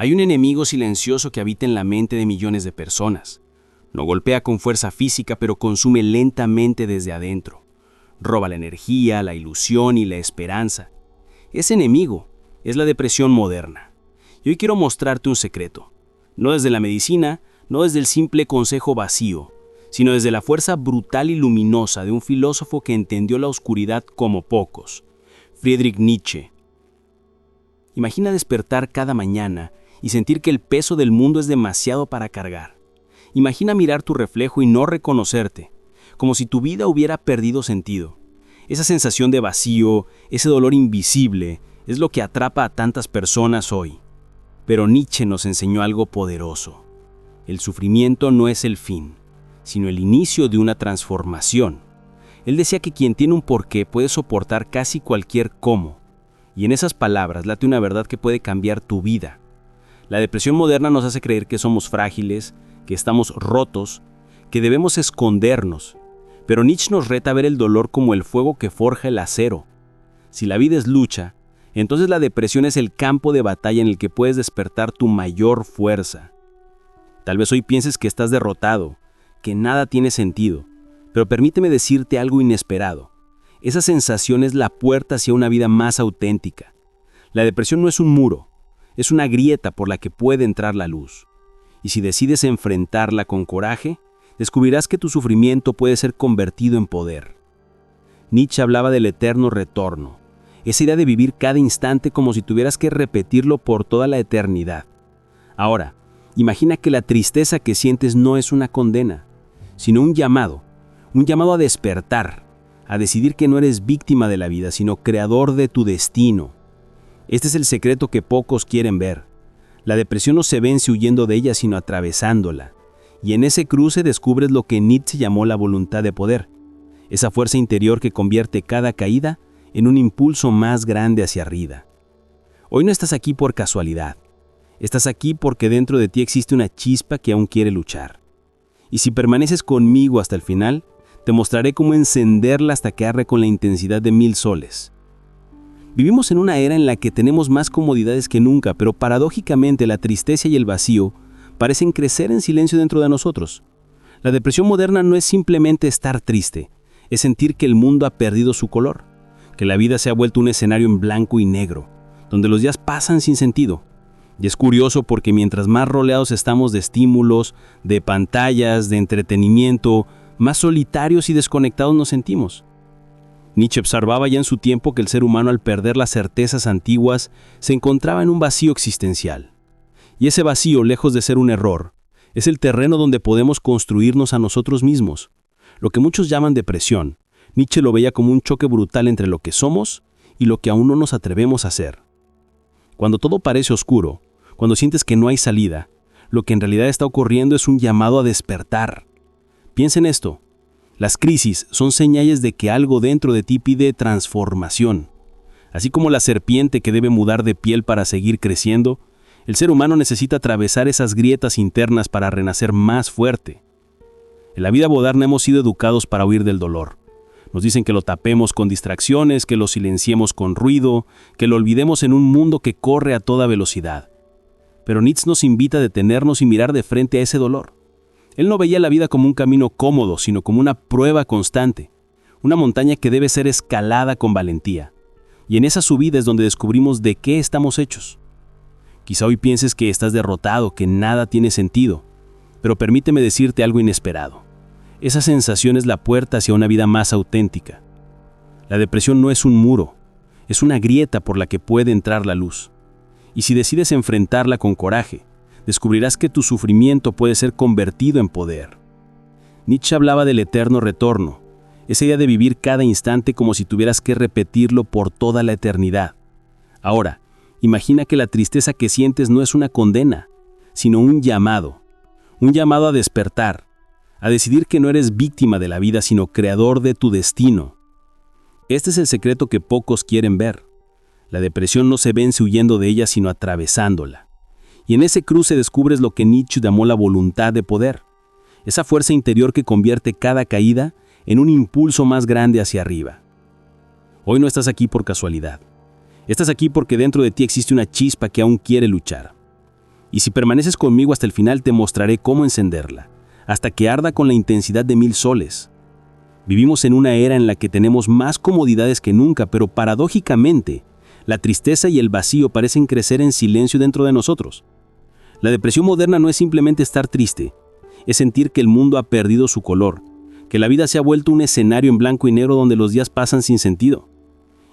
Hay un enemigo silencioso que habita en la mente de millones de personas. No golpea con fuerza física, pero consume lentamente desde adentro. Roba la energía, la ilusión y la esperanza. Ese enemigo es la depresión moderna. Y hoy quiero mostrarte un secreto. No desde la medicina, no desde el simple consejo vacío, sino desde la fuerza brutal y luminosa de un filósofo que entendió la oscuridad como pocos, Friedrich Nietzsche. Imagina despertar cada mañana y sentir que el peso del mundo es demasiado para cargar. Imagina mirar tu reflejo y no reconocerte, como si tu vida hubiera perdido sentido. Esa sensación de vacío, ese dolor invisible, es lo que atrapa a tantas personas hoy. Pero Nietzsche nos enseñó algo poderoso. El sufrimiento no es el fin, sino el inicio de una transformación. Él decía que quien tiene un porqué puede soportar casi cualquier cómo. Y en esas palabras late una verdad que puede cambiar tu vida. La depresión moderna nos hace creer que somos frágiles, que estamos rotos, que debemos escondernos. Pero Nietzsche nos reta a ver el dolor como el fuego que forja el acero. Si la vida es lucha, entonces la depresión es el campo de batalla en el que puedes despertar tu mayor fuerza. Tal vez hoy pienses que estás derrotado, que nada tiene sentido, pero permíteme decirte algo inesperado. Esa sensación es la puerta hacia una vida más auténtica. La depresión no es un muro, es una grieta por la que puede entrar la luz. Y si decides enfrentarla con coraje, descubrirás que tu sufrimiento puede ser convertido en poder. Nietzsche hablaba del eterno retorno, esa idea de vivir cada instante como si tuvieras que repetirlo por toda la eternidad. Ahora, imagina que la tristeza que sientes no es una condena, sino un llamado a despertar, a decidir que no eres víctima de la vida, sino creador de tu destino. Este es el secreto que pocos quieren ver. La depresión no se vence huyendo de ella, sino atravesándola. Y en ese cruce descubres lo que Nietzsche llamó la voluntad de poder, esa fuerza interior que convierte cada caída en un impulso más grande hacia arriba. Hoy no estás aquí por casualidad. Estás aquí porque dentro de ti existe una chispa que aún quiere luchar. Y si permaneces conmigo hasta el final, te mostraré cómo encenderla hasta que arde con la intensidad de 1000 soles. Vivimos en una era en la que tenemos más comodidades que nunca, pero paradójicamente la tristeza y el vacío parecen crecer en silencio dentro de nosotros. La depresión moderna no es simplemente estar triste, es sentir que el mundo ha perdido su color, que la vida se ha vuelto un escenario en blanco y negro, donde los días pasan sin sentido. Y es curioso porque mientras más rodeados estamos de estímulos, de pantallas, de entretenimiento, más solitarios y desconectados nos sentimos. Nietzsche observaba ya en su tiempo que el ser humano, al perder las certezas antiguas, se encontraba en un vacío existencial. Y ese vacío, lejos de ser un error, es el terreno donde podemos construirnos a nosotros mismos. Lo que muchos llaman depresión, Nietzsche lo veía como un choque brutal entre lo que somos y lo que aún no nos atrevemos a hacer. Cuando todo parece oscuro, cuando sientes que no hay salida, lo que en realidad está ocurriendo es un llamado a despertar. Piensa en esto. Las crisis son señales de que algo dentro de ti pide transformación. Así como la serpiente que debe mudar de piel para seguir creciendo, el ser humano necesita atravesar esas grietas internas para renacer más fuerte. En la vida moderna hemos sido educados para huir del dolor. Nos dicen que lo tapemos con distracciones, que lo silenciemos con ruido, que lo olvidemos en un mundo que corre a toda velocidad. Pero Nietzsche nos invita a detenernos y mirar de frente a ese dolor. Él no veía la vida como un camino cómodo, sino como una prueba constante, una montaña que debe ser escalada con valentía. Y en esa subida es donde descubrimos de qué estamos hechos. Quizá hoy pienses que estás derrotado, que nada tiene sentido, pero permíteme decirte algo inesperado. Esa sensación es la puerta hacia una vida más auténtica. La depresión no es un muro, es una grieta por la que puede entrar la luz. Y si decides enfrentarla con coraje, descubrirás que tu sufrimiento puede ser convertido en poder. Nietzsche hablaba del eterno retorno, esa idea de vivir cada instante como si tuvieras que repetirlo por toda la eternidad. Ahora, imagina que la tristeza que sientes no es una condena, sino un llamado a despertar, a decidir que no eres víctima de la vida, sino creador de tu destino. Este es el secreto que pocos quieren ver. La depresión no se vence huyendo de ella, sino atravesándola. Y en ese cruce descubres lo que Nietzsche llamó la voluntad de poder, esa fuerza interior que convierte cada caída en un impulso más grande hacia arriba. Hoy no estás aquí por casualidad. Estás aquí porque dentro de ti existe una chispa que aún quiere luchar. Y si permaneces conmigo hasta el final, te mostraré cómo encenderla, hasta que arda con la intensidad de 1000 soles. Vivimos en una era en la que tenemos más comodidades que nunca, pero paradójicamente, la tristeza y el vacío parecen crecer en silencio dentro de nosotros. La depresión moderna no es simplemente estar triste, es sentir que el mundo ha perdido su color, que la vida se ha vuelto un escenario en blanco y negro donde los días pasan sin sentido.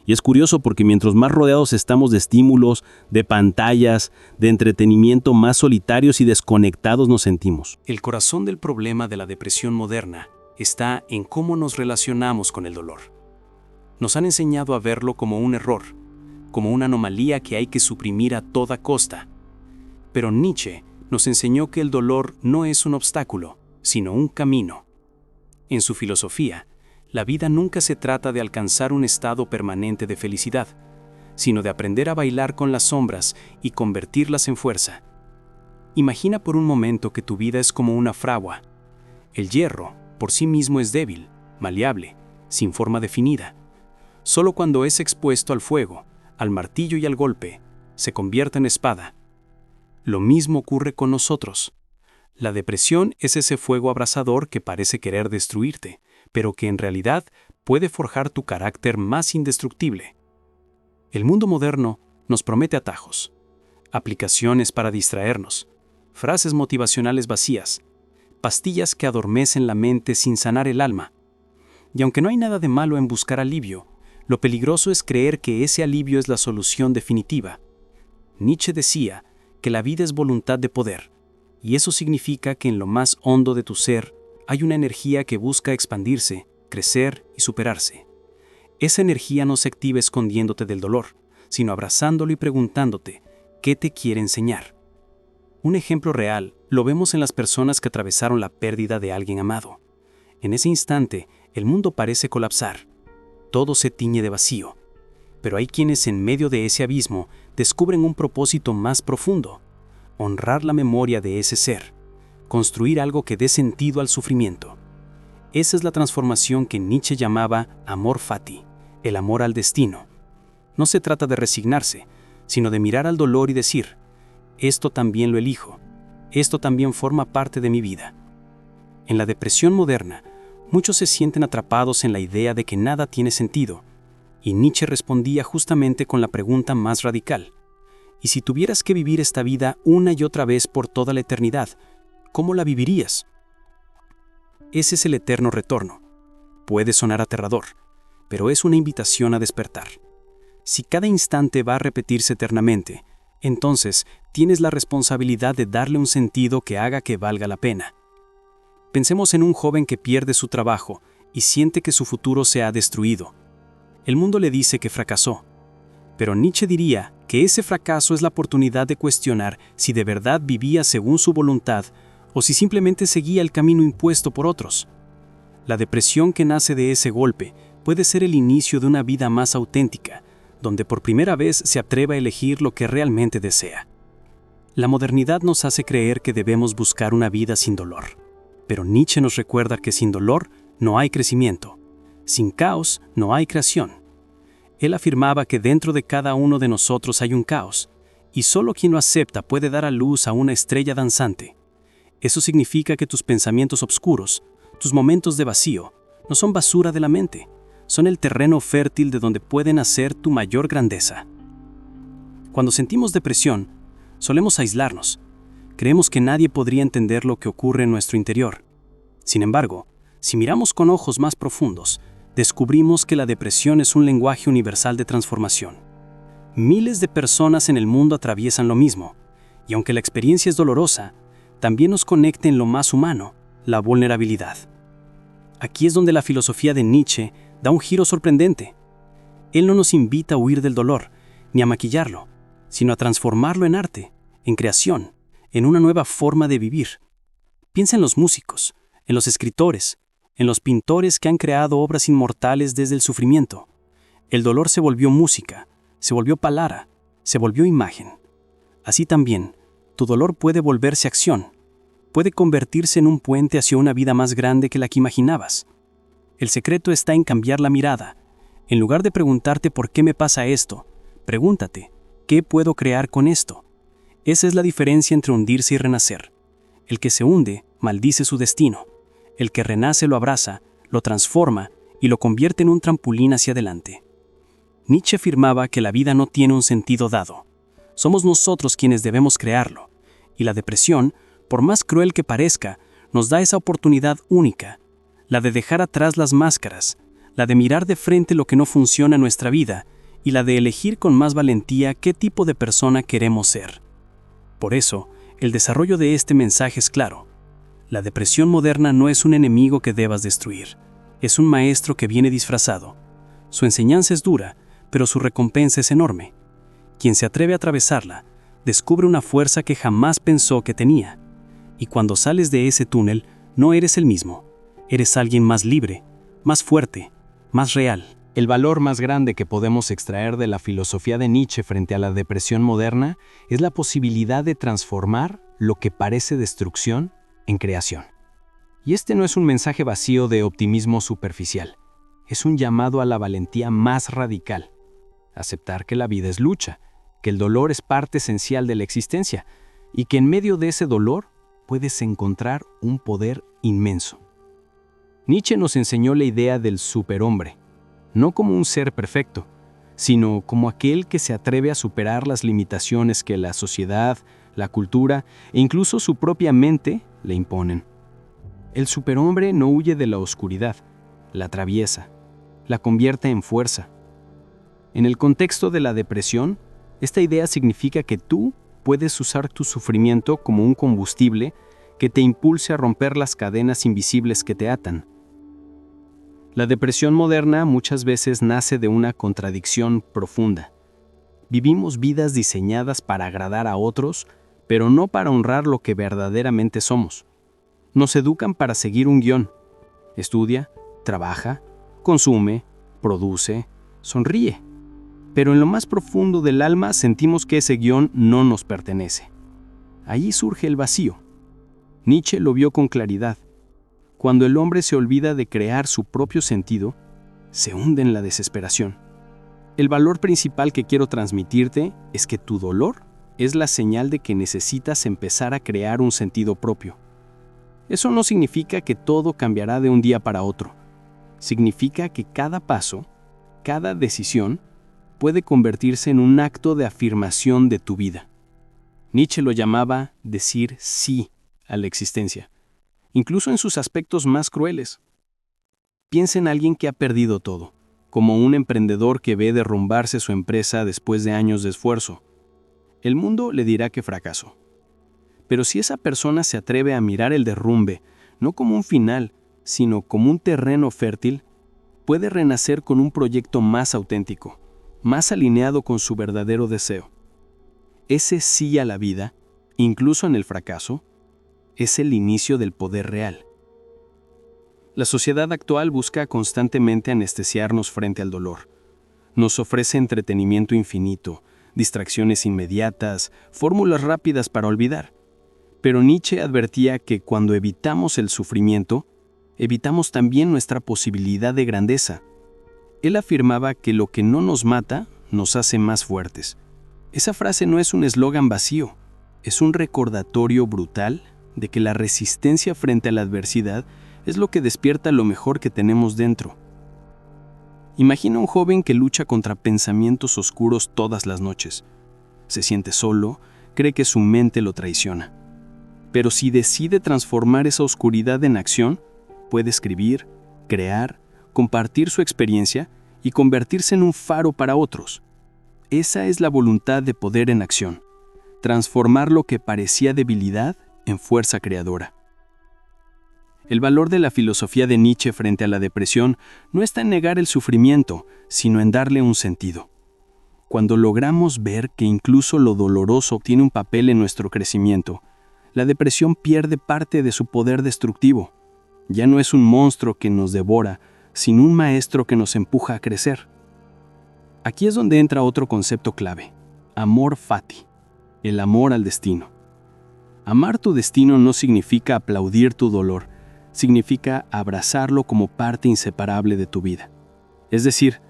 Y es curioso porque mientras más rodeados estamos de estímulos, de pantallas, de entretenimiento, más solitarios y desconectados nos sentimos. El corazón del problema de la depresión moderna está en cómo nos relacionamos con el dolor. Nos han enseñado a verlo como un error, como una anomalía que hay que suprimir a toda costa. Pero Nietzsche nos enseñó que el dolor no es un obstáculo, sino un camino. En su filosofía, la vida nunca se trata de alcanzar un estado permanente de felicidad, sino de aprender a bailar con las sombras y convertirlas en fuerza. Imagina por un momento que tu vida es como una fragua. El hierro, por sí mismo, es débil, maleable, sin forma definida. Solo cuando es expuesto al fuego, al martillo y al golpe, se convierte en espada. Lo mismo ocurre con nosotros. La depresión es ese fuego abrasador que parece querer destruirte, pero que en realidad puede forjar tu carácter más indestructible. El mundo moderno nos promete atajos, aplicaciones para distraernos, frases motivacionales vacías, pastillas que adormecen la mente sin sanar el alma. Y aunque no hay nada de malo en buscar alivio, lo peligroso es creer que ese alivio es la solución definitiva. Nietzsche decía que la vida es voluntad de poder, y eso significa que en lo más hondo de tu ser hay una energía que busca expandirse, crecer y superarse. Esa energía no se activa escondiéndote del dolor, sino abrazándolo y preguntándote, ¿qué te quiere enseñar? Un ejemplo real lo vemos en las personas que atravesaron la pérdida de alguien amado. En ese instante, el mundo parece colapsar. Todo se tiñe de vacío. Pero hay quienes en medio de ese abismo descubren un propósito más profundo: honrar la memoria de ese ser, construir algo que dé sentido al sufrimiento. Esa es la transformación que Nietzsche llamaba amor fati, el amor al destino. No se trata de resignarse, sino de mirar al dolor y decir, esto también lo elijo, esto también forma parte de mi vida. En la depresión moderna, muchos se sienten atrapados en la idea de que nada tiene sentido, y Nietzsche respondía justamente con la pregunta más radical: ¿y si tuvieras que vivir esta vida una y otra vez por toda la eternidad, cómo la vivirías? Ese es el eterno retorno. Puede sonar aterrador, pero es una invitación a despertar. Si cada instante va a repetirse eternamente, entonces tienes la responsabilidad de darle un sentido que haga que valga la pena. Pensemos en un joven que pierde su trabajo y siente que su futuro se ha destruido. El mundo le dice que fracasó, pero Nietzsche diría que ese fracaso es la oportunidad de cuestionar si de verdad vivía según su voluntad o si simplemente seguía el camino impuesto por otros. La depresión que nace de ese golpe puede ser el inicio de una vida más auténtica, donde por primera vez se atreva a elegir lo que realmente desea. La modernidad nos hace creer que debemos buscar una vida sin dolor, pero Nietzsche nos recuerda que sin dolor no hay crecimiento, sin caos no hay creación. Él afirmaba que dentro de cada uno de nosotros hay un caos, y solo quien lo acepta puede dar a luz a una estrella danzante. Eso significa que tus pensamientos oscuros, tus momentos de vacío, no son basura de la mente, son el terreno fértil de donde puede nacer tu mayor grandeza. Cuando sentimos depresión, solemos aislarnos. Creemos que nadie podría entender lo que ocurre en nuestro interior. Sin embargo, si miramos con ojos más profundos, descubrimos que la depresión es un lenguaje universal de transformación. Miles de personas en el mundo atraviesan lo mismo, y aunque la experiencia es dolorosa, también nos conecta en lo más humano, la vulnerabilidad. Aquí es donde la filosofía de Nietzsche da un giro sorprendente. Él no nos invita a huir del dolor, ni a maquillarlo, sino a transformarlo en arte, en creación, en una nueva forma de vivir. Piensa en los músicos, en los escritores, en los pintores que han creado obras inmortales desde el sufrimiento. El dolor se volvió música, se volvió palabra, se volvió imagen. Así también, tu dolor puede volverse acción, puede convertirse en un puente hacia una vida más grande que la que imaginabas. El secreto está en cambiar la mirada. En lugar de preguntarte ¿por qué me pasa esto?, pregúntate ¿qué puedo crear con esto? Esa es la diferencia entre hundirse y renacer. El que se hunde maldice su destino. El que renace lo abraza, lo transforma y lo convierte en un trampolín hacia adelante. Nietzsche afirmaba que la vida no tiene un sentido dado. Somos nosotros quienes debemos crearlo. Y la depresión, por más cruel que parezca, nos da esa oportunidad única, la de dejar atrás las máscaras, la de mirar de frente lo que no funciona en nuestra vida y la de elegir con más valentía qué tipo de persona queremos ser. Por eso, el desarrollo de este mensaje es claro. La depresión moderna no es un enemigo que debas destruir, es un maestro que viene disfrazado. Su enseñanza es dura, pero su recompensa es enorme. Quien se atreve a atravesarla, descubre una fuerza que jamás pensó que tenía. Y cuando sales de ese túnel, no eres el mismo. Eres alguien más libre, más fuerte, más real. El valor más grande que podemos extraer de la filosofía de Nietzsche frente a la depresión moderna es la posibilidad de transformar lo que parece destrucción en creación. Y este no es un mensaje vacío de optimismo superficial, es un llamado a la valentía más radical. Aceptar que la vida es lucha, que el dolor es parte esencial de la existencia y que en medio de ese dolor puedes encontrar un poder inmenso. Nietzsche nos enseñó la idea del superhombre, no como un ser perfecto, sino como aquel que se atreve a superar las limitaciones que la sociedad, la cultura e incluso su propia mente le imponen. El superhombre no huye de la oscuridad, la atraviesa, la convierte en fuerza. En el contexto de la depresión, esta idea significa que tú puedes usar tu sufrimiento como un combustible que te impulse a romper las cadenas invisibles que te atan. La depresión moderna muchas veces nace de una contradicción profunda. Vivimos vidas diseñadas para agradar a otros, pero no para honrar lo que verdaderamente somos. Nos educan para seguir un guión. Estudia, trabaja, consume, produce, sonríe. Pero en lo más profundo del alma sentimos que ese guión no nos pertenece. Ahí surge el vacío. Nietzsche lo vio con claridad. Cuando el hombre se olvida de crear su propio sentido, se hunde en la desesperación. El valor principal que quiero transmitirte es que tu dolor es la señal de que necesitas empezar a crear un sentido propio. Eso no significa que todo cambiará de un día para otro. Significa que cada paso, cada decisión, puede convertirse en un acto de afirmación de tu vida. Nietzsche lo llamaba decir sí a la existencia, incluso en sus aspectos más crueles. Piensa en alguien que ha perdido todo, como un emprendedor que ve derrumbarse su empresa después de años de esfuerzo. El mundo le dirá que fracasó. Pero si esa persona se atreve a mirar el derrumbe, no como un final, sino como un terreno fértil, puede renacer con un proyecto más auténtico, más alineado con su verdadero deseo. Ese sí a la vida, incluso en el fracaso, es el inicio del poder real. La sociedad actual busca constantemente anestesiarnos frente al dolor. Nos ofrece entretenimiento infinito, distracciones inmediatas, fórmulas rápidas para olvidar. Pero Nietzsche advertía que cuando evitamos el sufrimiento, evitamos también nuestra posibilidad de grandeza. Él afirmaba que lo que no nos mata nos hace más fuertes. Esa frase no es un eslogan vacío, es un recordatorio brutal de que la resistencia frente a la adversidad es lo que despierta lo mejor que tenemos dentro. Imagina un joven que lucha contra pensamientos oscuros todas las noches. Se siente solo, cree que su mente lo traiciona. Pero si decide transformar esa oscuridad en acción, puede escribir, crear, compartir su experiencia y convertirse en un faro para otros. Esa es la voluntad de poder en acción, transformar lo que parecía debilidad en fuerza creadora. El valor de la filosofía de Nietzsche frente a la depresión no está en negar el sufrimiento, sino en darle un sentido. Cuando logramos ver que incluso lo doloroso tiene un papel en nuestro crecimiento, la depresión pierde parte de su poder destructivo. Ya no es un monstruo que nos devora, sino un maestro que nos empuja a crecer. Aquí es donde entra otro concepto clave: amor fati, el amor al destino. Amar tu destino no significa aplaudir tu dolor, significa abrazarlo como parte inseparable de tu vida. Es decir,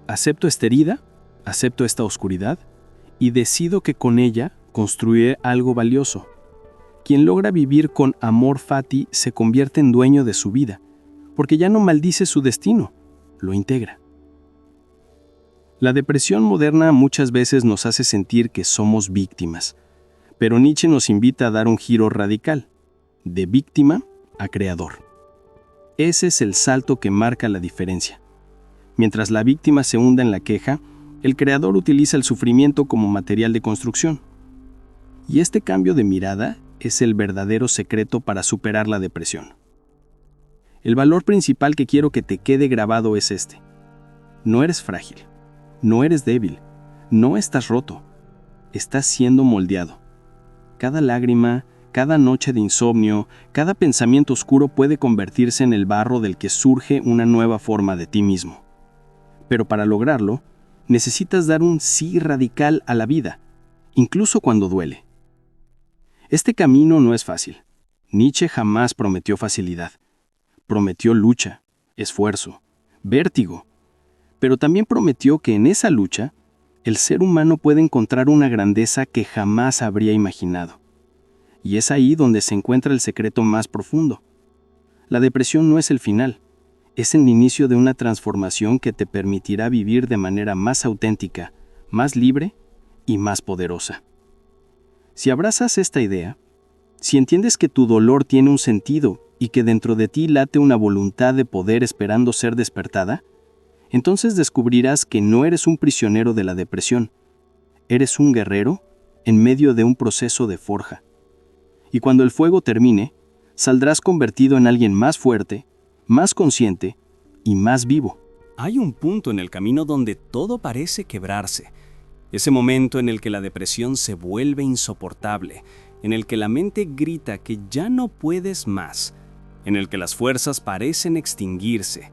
acepto esta herida, acepto esta oscuridad y decido que con ella construir algo valioso. Quien logra vivir con amor fati se convierte en dueño de su vida, porque ya no maldice su destino, lo integra. La depresión moderna muchas veces nos hace sentir que somos víctimas, pero Nietzsche nos invita a dar un giro radical, de víctima a creador. Ese es el salto que marca la diferencia. Mientras la víctima se hunda en la queja, el creador utiliza el sufrimiento como material de construcción. Y este cambio de mirada es el verdadero secreto para superar la depresión. El valor principal que quiero que te quede grabado es este. No eres frágil, no eres débil, no estás roto, estás siendo moldeado. Cada lágrima, cada noche de insomnio, cada pensamiento oscuro puede convertirse en el barro del que surge una nueva forma de ti mismo. Pero para lograrlo, necesitas dar un sí radical a la vida, incluso cuando duele. Este camino no es fácil. Nietzsche jamás prometió facilidad. Prometió lucha, esfuerzo, vértigo. Pero también prometió que en esa lucha, el ser humano puede encontrar una grandeza que jamás habría imaginado. Y es ahí donde se encuentra el secreto más profundo. La depresión no es el final, es el inicio de una transformación que te permitirá vivir de manera más auténtica, más libre y más poderosa. Si abrazas esta idea, si entiendes que tu dolor tiene un sentido y que dentro de ti late una voluntad de poder esperando ser despertada, entonces descubrirás que no eres un prisionero de la depresión, eres un guerrero en medio de un proceso de forja. Y cuando el fuego termine, saldrás convertido en alguien más fuerte, más consciente y más vivo. Hay un punto en el camino donde todo parece quebrarse. Ese momento en el que la depresión se vuelve insoportable, en el que la mente grita que ya no puedes más, en el que las fuerzas parecen extinguirse.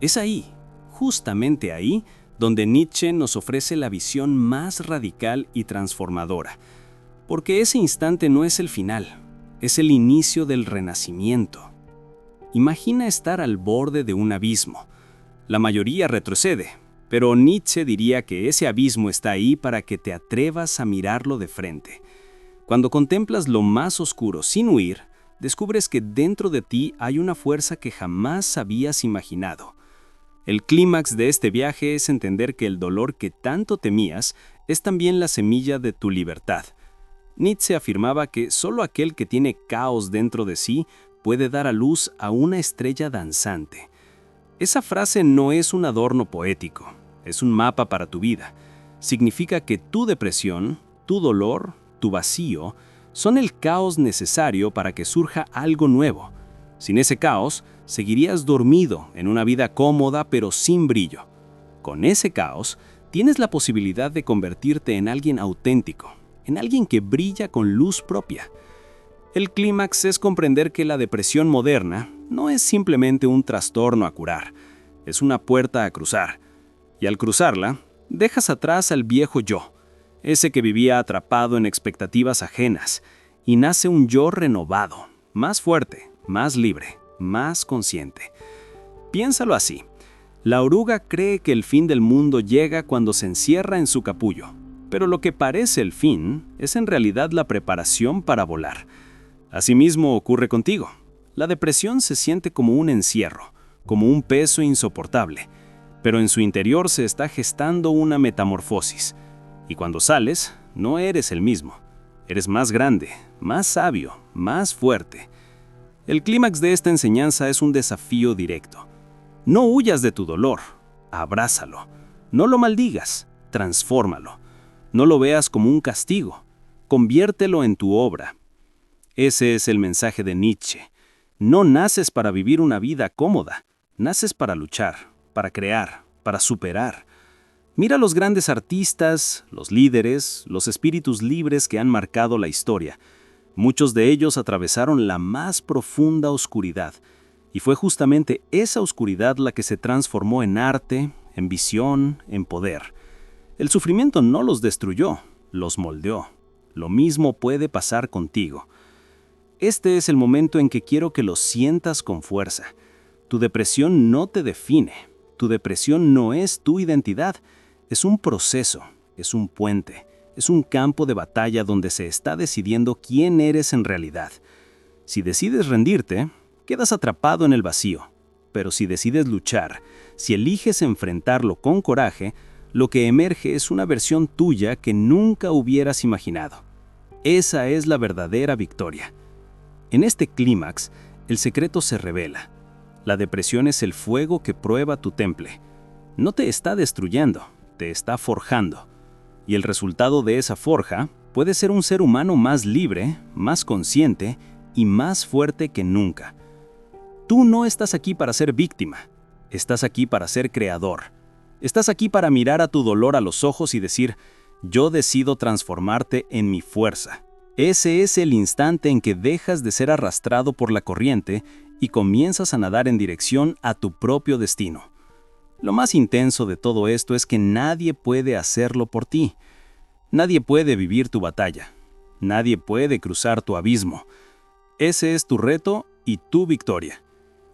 Es ahí, justamente ahí, donde Nietzsche nos ofrece la visión más radical y transformadora. Porque ese instante no es el final, es el inicio del renacimiento. Imagina estar al borde de un abismo. La mayoría retrocede, pero Nietzsche diría que ese abismo está ahí para que te atrevas a mirarlo de frente. Cuando contemplas lo más oscuro sin huir, descubres que dentro de ti hay una fuerza que jamás habías imaginado. El clímax de este viaje es entender que el dolor que tanto temías es también la semilla de tu libertad. Nietzsche afirmaba que solo aquel que tiene caos dentro de sí puede dar a luz a una estrella danzante. Esa frase no es un adorno poético, es un mapa para tu vida. Significa que tu depresión, tu dolor, tu vacío, son el caos necesario para que surja algo nuevo. Sin ese caos, seguirías dormido en una vida cómoda pero sin brillo. Con ese caos, tienes la posibilidad de convertirte en alguien auténtico, en alguien que brilla con luz propia. El clímax es comprender que la depresión moderna no es simplemente un trastorno a curar, es una puerta a cruzar. Y al cruzarla, dejas atrás al viejo yo, ese que vivía atrapado en expectativas ajenas, y nace un yo renovado, más fuerte, más libre, más consciente. Piénsalo así. La oruga cree que el fin del mundo llega cuando se encierra en su capullo, pero lo que parece el fin es en realidad la preparación para volar. Asimismo ocurre contigo. La depresión se siente como un encierro, como un peso insoportable, pero en su interior se está gestando una metamorfosis. Y cuando sales, no eres el mismo. Eres más grande, más sabio, más fuerte. El clímax de esta enseñanza es un desafío directo. No huyas de tu dolor, abrázalo. No lo maldigas, transfórmalo. No lo veas como un castigo, conviértelo en tu obra. Ese es el mensaje de Nietzsche. No naces para vivir una vida cómoda, naces para luchar, para crear, para superar. Mira los grandes artistas, los líderes, los espíritus libres que han marcado la historia. Muchos de ellos atravesaron la más profunda oscuridad, y fue justamente esa oscuridad la que se transformó en arte, en visión, en poder. El sufrimiento no los destruyó, los moldeó. Lo mismo puede pasar contigo. Este es el momento en que quiero que lo sientas con fuerza. Tu depresión no te define. Tu depresión no es tu identidad. Es un proceso, es un puente, es un campo de batalla donde se está decidiendo quién eres en realidad. Si decides rendirte, quedas atrapado en el vacío. Pero si decides luchar, si eliges enfrentarlo con coraje, lo que emerge es una versión tuya que nunca hubieras imaginado. Esa es la verdadera victoria. En este clímax, el secreto se revela. La depresión es el fuego que prueba tu temple. No te está destruyendo, te está forjando. Y el resultado de esa forja puede ser un ser humano más libre, más consciente y más fuerte que nunca. Tú no estás aquí para ser víctima, estás aquí para ser creador. Estás aquí para mirar a tu dolor a los ojos y decir, yo decido transformarte en mi fuerza. Ese es el instante en que dejas de ser arrastrado por la corriente y comienzas a nadar en dirección a tu propio destino. Lo más intenso de todo esto es que nadie puede hacerlo por ti. Nadie puede vivir tu batalla. Nadie puede cruzar tu abismo. Ese es tu reto y tu victoria.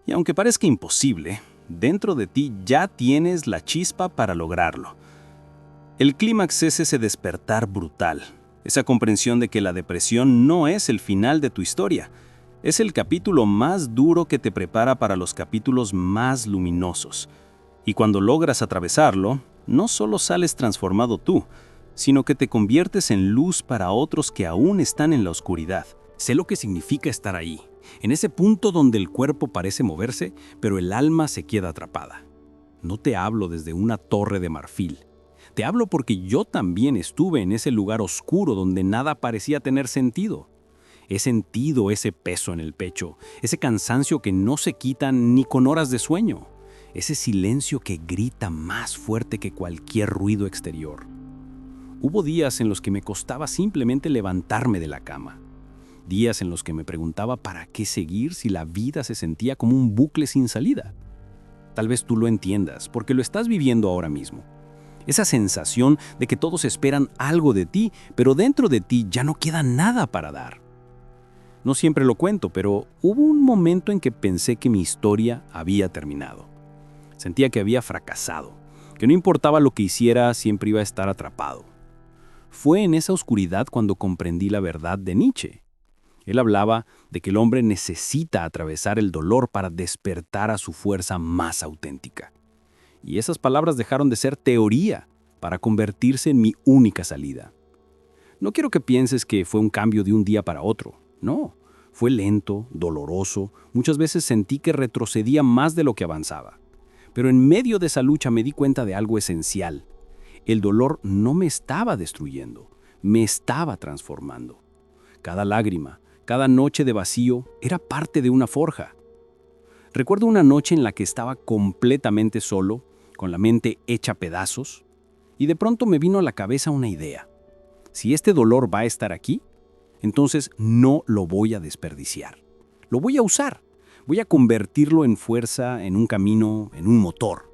Y aunque parezca imposible, dentro de ti ya tienes la chispa para lograrlo. El clímax es ese despertar brutal, esa comprensión de que la depresión no es el final de tu historia, es el capítulo más duro que te prepara para los capítulos más luminosos. Y cuando logras atravesarlo, no solo sales transformado tú, sino que te conviertes en luz para otros que aún están en la oscuridad. Sé lo que significa estar ahí, en ese punto donde el cuerpo parece moverse, pero el alma se queda atrapada. No te hablo desde una torre de marfil. Te hablo porque yo también estuve en ese lugar oscuro donde nada parecía tener sentido. He sentido ese peso en el pecho, ese cansancio que no se quita ni con horas de sueño, ese silencio que grita más fuerte que cualquier ruido exterior. Hubo días en los que me costaba simplemente levantarme de la cama. Días en los que me preguntaba para qué seguir si la vida se sentía como un bucle sin salida. Tal vez tú lo entiendas, porque lo estás viviendo ahora mismo. Esa sensación de que todos esperan algo de ti, pero dentro de ti ya no queda nada para dar. No siempre lo cuento, pero hubo un momento en que pensé que mi historia había terminado. Sentía que había fracasado, que no importaba lo que hiciera, siempre iba a estar atrapado. Fue en esa oscuridad cuando comprendí la verdad de Nietzsche. Él hablaba de que el hombre necesita atravesar el dolor para despertar a su fuerza más auténtica. Y esas palabras dejaron de ser teoría para convertirse en mi única salida. No quiero que pienses que fue un cambio de un día para otro. No, fue lento, doloroso. Muchas veces sentí que retrocedía más de lo que avanzaba. Pero en medio de esa lucha me di cuenta de algo esencial. El dolor no me estaba destruyendo, me estaba transformando. Cada lágrima, cada noche de vacío era parte de una forja. Recuerdo una noche en la que estaba completamente solo, con la mente hecha pedazos, y de pronto me vino a la cabeza una idea. Si este dolor va a estar aquí, entonces no lo voy a desperdiciar. Lo voy a usar. Voy a convertirlo en fuerza, en un camino, en un motor.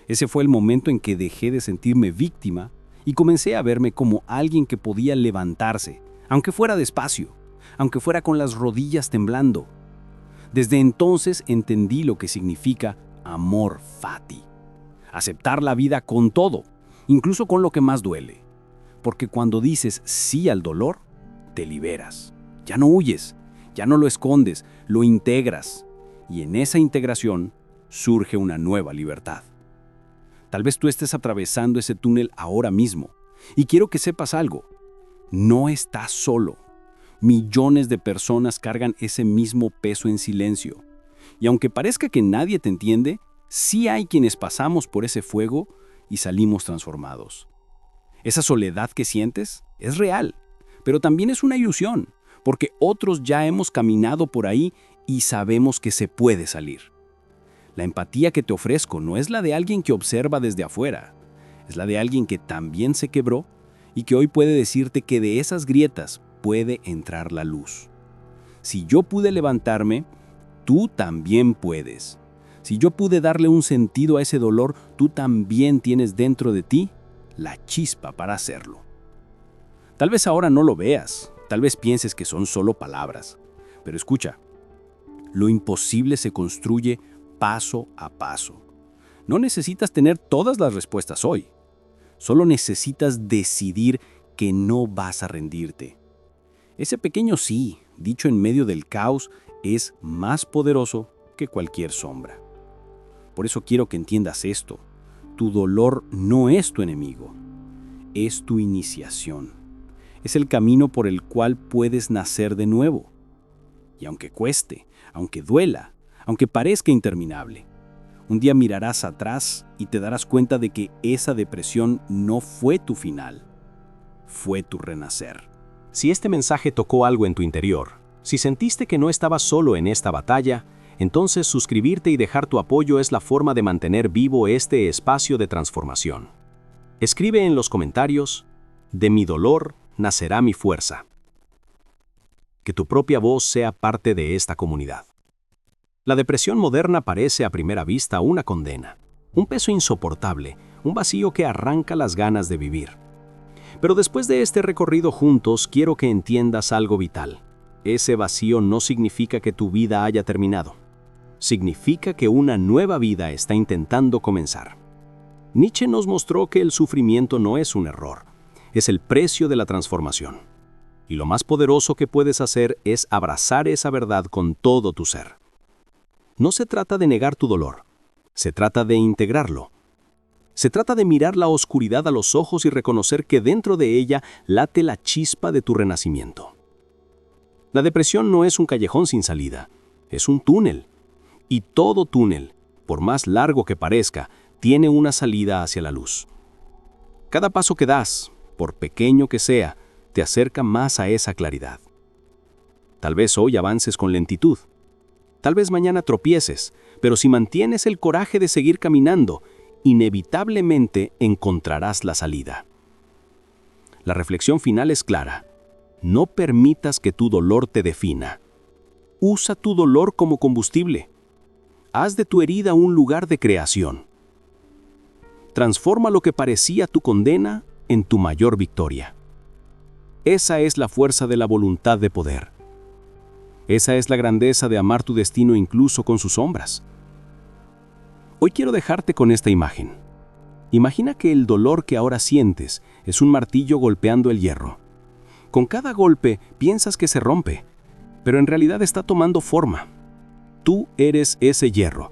Ese fue el momento en que dejé de sentirme víctima y comencé a verme como alguien que podía levantarse, aunque fuera despacio, aunque fuera con las rodillas temblando. Desde entonces entendí lo que significa amor fati. Aceptar la vida con todo, incluso con lo que más duele. Porque cuando dices sí al dolor, te liberas. Ya no huyes, ya no lo escondes, lo integras. Y en esa integración surge una nueva libertad. Tal vez tú estés atravesando ese túnel ahora mismo. Y quiero que sepas algo. No estás solo. Millones de personas cargan ese mismo peso en silencio. Y aunque parezca que nadie te entiende, sí hay quienes pasamos por ese fuego y salimos transformados. Esa soledad que sientes es real, pero también es una ilusión, porque otros ya hemos caminado por ahí y sabemos que se puede salir. La empatía que te ofrezco no es la de alguien que observa desde afuera, es la de alguien que también se quebró y que hoy puede decirte que de esas grietas puede entrar la luz. Si yo pude levantarme, tú también puedes. Si yo pude darle un sentido a ese dolor, tú también tienes dentro de ti la chispa para hacerlo. Tal vez ahora no lo veas, tal vez pienses que son solo palabras, pero escucha, lo imposible se construye paso a paso. No necesitas tener todas las respuestas hoy, solo necesitas decidir que no vas a rendirte. Ese pequeño sí, dicho en medio del caos, es más poderoso que cualquier sombra. Por eso quiero que entiendas esto. Tu dolor no es tu enemigo, es tu iniciación. Es el camino por el cual puedes nacer de nuevo. Y aunque cueste, aunque duela, aunque parezca interminable, un día mirarás atrás y te darás cuenta de que esa depresión no fue tu final, fue tu renacer. Si este mensaje tocó algo en tu interior, si sentiste que no estabas solo en esta batalla, entonces suscribirte y dejar tu apoyo es la forma de mantener vivo este espacio de transformación. Escribe en los comentarios: de mi dolor nacerá mi fuerza. Que tu propia voz sea parte de esta comunidad. La depresión moderna parece a primera vista una condena, un peso insoportable, un vacío que arranca las ganas de vivir. Pero después de este recorrido juntos, quiero que entiendas algo vital. Ese vacío no significa que tu vida haya terminado. Significa que una nueva vida está intentando comenzar. Nietzsche nos mostró que el sufrimiento no es un error, es el precio de la transformación. Y lo más poderoso que puedes hacer es abrazar esa verdad con todo tu ser. No se trata de negar tu dolor, se trata de integrarlo. Se trata de mirar la oscuridad a los ojos y reconocer que dentro de ella late la chispa de tu renacimiento. La depresión no es un callejón sin salida, es un túnel. Y todo túnel, por más largo que parezca, tiene una salida hacia la luz. Cada paso que das, por pequeño que sea, te acerca más a esa claridad. Tal vez hoy avances con lentitud. Tal vez mañana tropieces, pero si mantienes el coraje de seguir caminando, inevitablemente encontrarás la salida. La reflexión final es clara. No permitas que tu dolor te defina. Usa tu dolor como combustible. Haz de tu herida un lugar de creación. Transforma lo que parecía tu condena en tu mayor victoria. Esa es la fuerza de la voluntad de poder. Esa es la grandeza de amar tu destino incluso con sus sombras. Hoy quiero dejarte con esta imagen. Imagina que el dolor que ahora sientes es un martillo golpeando el hierro. Con cada golpe piensas que se rompe, pero en realidad está tomando forma. Tú eres ese hierro,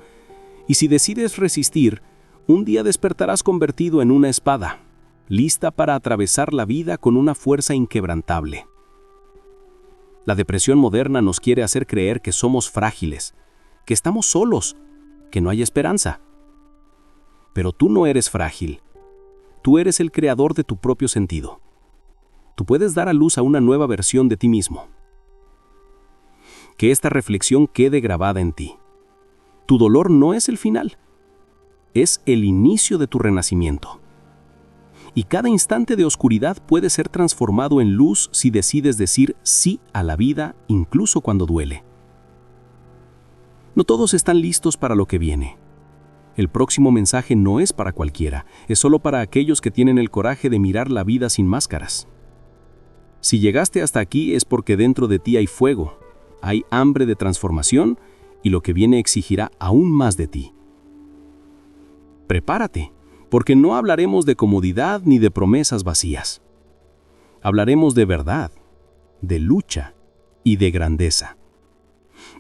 y si decides resistir, un día despertarás convertido en una espada, lista para atravesar la vida con una fuerza inquebrantable. La depresión moderna nos quiere hacer creer que somos frágiles, que estamos solos, que no hay esperanza. Pero tú no eres frágil. Tú eres el creador de tu propio sentido. Tú puedes dar a luz a una nueva versión de ti mismo. Que esta reflexión quede grabada en ti. Tu dolor no es el final. Es el inicio de tu renacimiento. Y cada instante de oscuridad puede ser transformado en luz si decides decir sí a la vida, incluso cuando duele. No todos están listos para lo que viene. El próximo mensaje no es para cualquiera, es solo para aquellos que tienen el coraje de mirar la vida sin máscaras. Si llegaste hasta aquí es porque dentro de ti hay fuego, hay hambre de transformación y lo que viene exigirá aún más de ti. Prepárate, porque no hablaremos de comodidad ni de promesas vacías. Hablaremos de verdad, de lucha y de grandeza.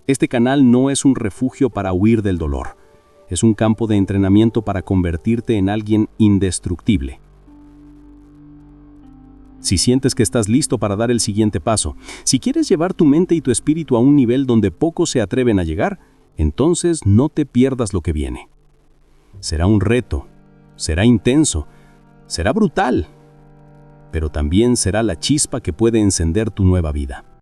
Este canal no es un refugio para huir del dolor, es un campo de entrenamiento para convertirte en alguien indestructible. Si sientes que estás listo para dar el siguiente paso, si quieres llevar tu mente y tu espíritu a un nivel donde pocos se atreven a llegar, entonces no te pierdas lo que viene. Será un reto, será intenso, será brutal, pero también será la chispa que puede encender tu nueva vida.